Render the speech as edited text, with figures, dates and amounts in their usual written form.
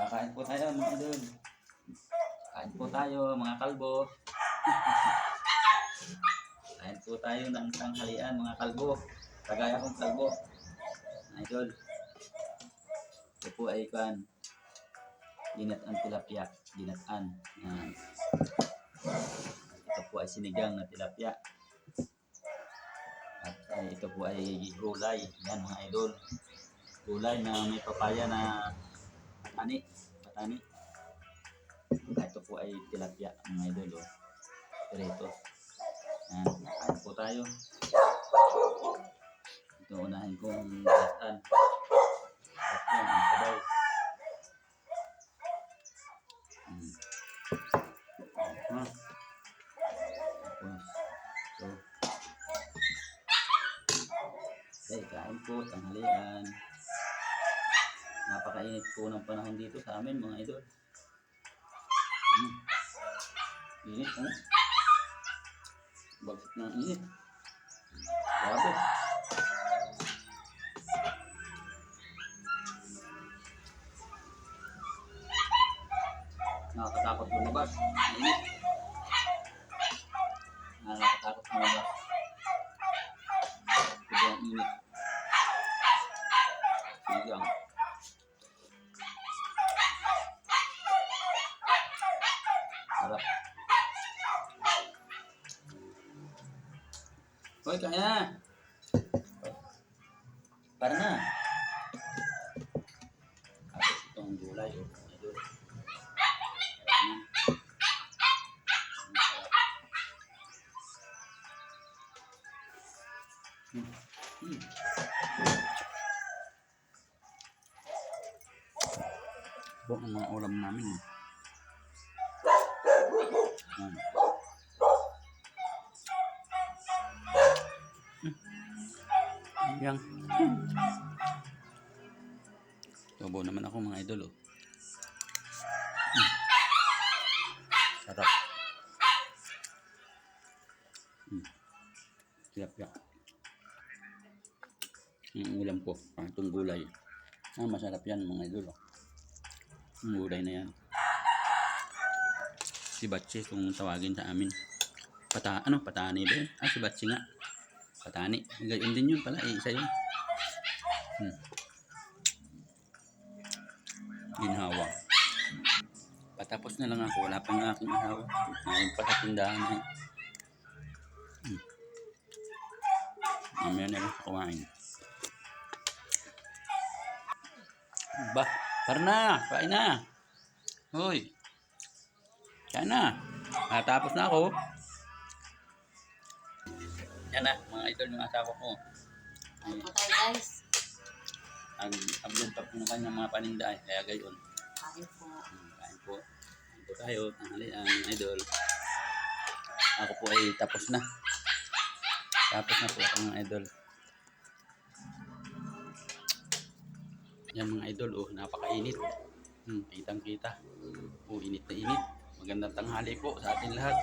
Kakain po tayo mga idol. Kain po tayo mga kalbo. Kain po tayo ng tanghalian mga kalbo. Kagaya kong kalbo. Mga idol. Ito po ay kan ginatan tilapia. Ginatan. Yan. Ito po ay sinigang na tilapia. At ito po ay gulay. Yan mga idol. Gulay na may papaya na patani. Ito po ay tilapia mga idol. Pirito. Yan. Kain po tayo. Ito unahin kong ginatan. At yan ang sabaw. So, okay, kain po, tanghalian. Napakainit po ng panahon dito sa amin mga idol. Init, ha? Bagsak ng init. Grabe. Nakakatakot lumabas. Init. Nakakatakot lumabas. Sobrang init. Sigang. Harap. Hoy, kaya na. Para na. Tapos itong gulay. Idol. Ito ang mga ulam namin. Yang. Tubo naman ako mga idol. Sarap. Siap. Ang ulam ko, itong gulay. Masarap yan mga idol. Ang gulay na yan. Si Batsi kung tawagin sa amin. Patani ba yun? Si Batsi nga. Patani. Gayon din yun pala. Isa yun. Ginhawa. Patapos na lang ako. Wala pa nga aking asawa. Ngayon pa sa tindahan na yun. Mamaya na lang kumain. Ba, tara na. Kain na. Hoy. Kain na. Tapos na ako. Yan na, mga idol yung asawa ko. Okay guys. Ang pa po ng kanyang mga paninda kaya gayon. Kain po. Kain po. Kain po tayo. Tanghalian, idol. Ako po ay tapos na. Tapos na po ako mga idol. Yan mga idol, napakainit. Kitang kita. Init na init. Magandang tanghali po sa atin lahat.